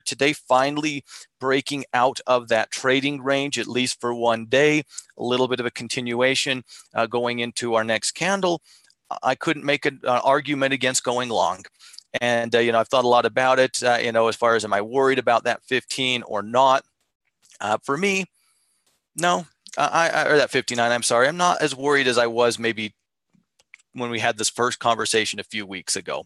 today, finally breaking out of that trading range, at least for one day, a little bit of a continuation going into our next candle. I couldn't make an argument against going long. And, I've thought a lot about it, as far as am I worried about that 15 or not? For me, no, or that 59, I'm sorry. I'm not as worried as I was maybe when we had this first conversation a few weeks ago.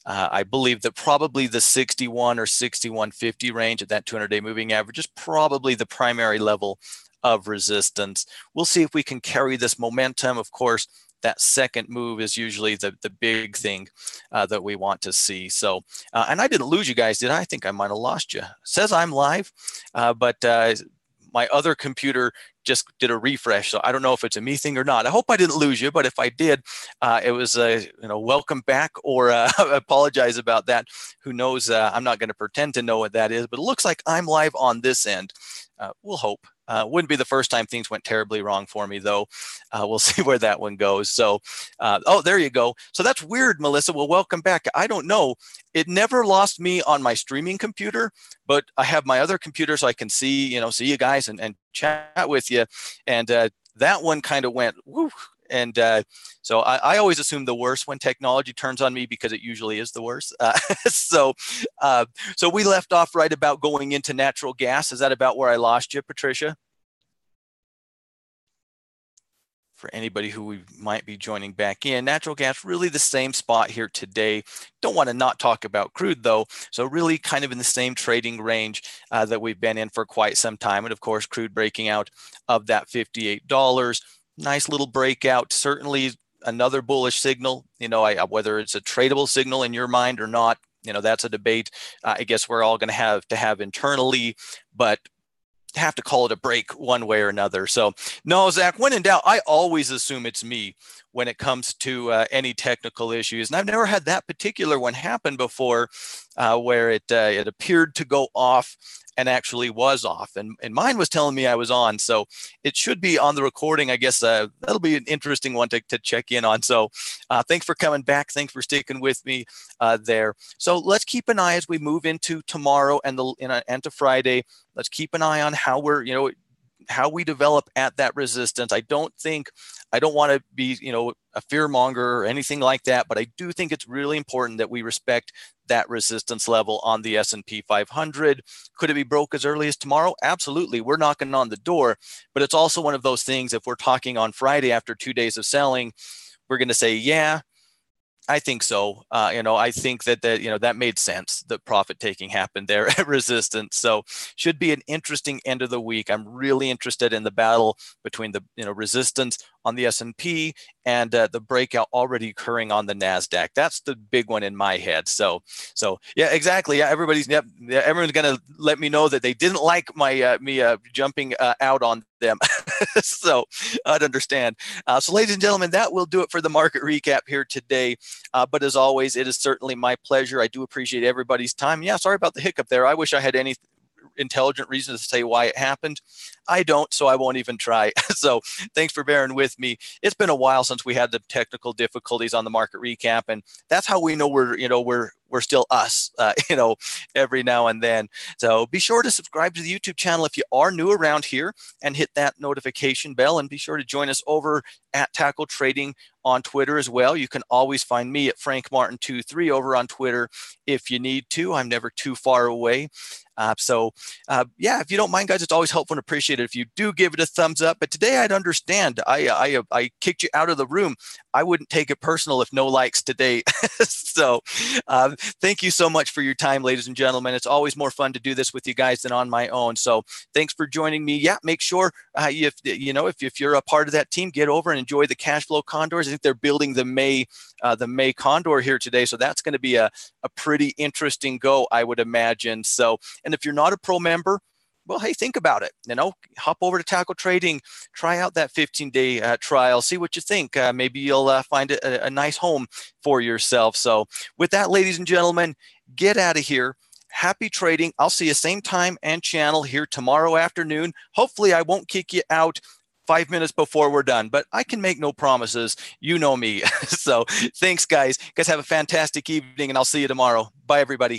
I believe that probably the 61 or 61.50 range at that 200-day moving average is probably the primary level of resistance. We'll see if we can carry this momentum. Of course, that second move is usually the big thing that we want to see. So, and I didn't lose you guys, did I? I think I might have lost you. It says I'm live, but my other computer just did a refresh, so I don't know if it's a me thing or not. I hope I didn't lose you, but if I did, it was welcome back, or apologize about that. Who knows? I'm not going to pretend to know what that is, but it looks like I'm live on this end. We'll hope. Wouldn't be the first time things went terribly wrong for me, though. We'll see where that one goes. So, oh, there you go. So that's weird, Melissa. Well, welcome back. I don't know. It never lost me on my streaming computer, but I have my other computer so I can see you guys and chat with you. And that one kind of went, woo. And so I always assume the worst when technology turns on me, because it usually is the worst. So we left off right about going into natural gas. Is that about where I lost you, Patricia? For anybody who might be joining back in, natural gas, really the same spot here today. Don't want to not talk about crude, though. So really kind of in the same trading range that we've been in for quite some time. And of course, crude breaking out of that $58. Nice little breakout, certainly another bullish signal. Whether it's a tradable signal in your mind or not, that's a debate I guess we're all going to have internally, but have to call it a break one way or another. So no, Zach, when in doubt, I always assume it's me when it comes to any technical issues. And I've never had that particular one happen before, where it appeared to go off and actually was off. And mine was telling me I was on. So it should be on the recording. I guess that'll be an interesting one to check in on. So thanks for coming back. Thanks for sticking with me there. So let's keep an eye as we move into tomorrow and to Friday. Let's keep an eye on how how we develop at that resistance. I don't want to be, a fear monger or anything like that, but I do think it's really important that we respect that resistance level on the S&P 500. Could it be broke as early as tomorrow? Absolutely. We're knocking on the door, but it's also one of those things, if we're talking on Friday after 2 days of selling, we're going to say, yeah, I think so. I think that made sense. The profit taking happened there at resistance. So should be an interesting end of the week. I'm really interested in the battle between the resistance on the S&P and the breakout already occurring on the NASDAQ. That's the big one in my head. So yeah, exactly. Yeah, everyone's going to let me know that they didn't like my me jumping out on them. So I'd understand. So ladies and gentlemen, that will do it for the market recap here today. But as always, it is certainly my pleasure. I do appreciate everybody's time. Yeah, sorry about the hiccup there. I wish I had any intelligent reason to say why it happened. I don't, so I won't even try. So thanks for bearing with me. It's been a while since we had the technical difficulties on the market recap, and that's how we know we're still us, every now and then. So be sure to subscribe to the YouTube channel if you are new around here, and hit that notification bell, and be sure to join us over at Tackle Trading on Twitter as well. You can always find me at FrankMartin23 over on Twitter if you need to. I'm never too far away. Yeah, if you don't mind, guys, it's always helpful and appreciated if you do give it a thumbs up. But today I'd understand. I kicked you out of the room. I wouldn't take it personal if no likes today. So thank you so much for your time, ladies and gentlemen. It's always more fun to do this with you guys than on my own. So thanks for joining me. Yeah, make sure if you're a part of that team, get over and enjoy the cash flow condors. I think they're building the May condor here today. So that's going to be a pretty interesting go, I would imagine. So, and if you're not a pro member, well, hey, think about it. Hop over to Tackle Trading, try out that 15-day trial, see what you think. Maybe you'll find it a nice home for yourself. So with that, ladies and gentlemen, get out of here. Happy trading. I'll see you same time and channel here tomorrow afternoon. Hopefully I won't kick you out 5 minutes before we're done, but I can make no promises. You know me. So thanks, guys. You guys have a fantastic evening, and I'll see you tomorrow. Bye, everybody.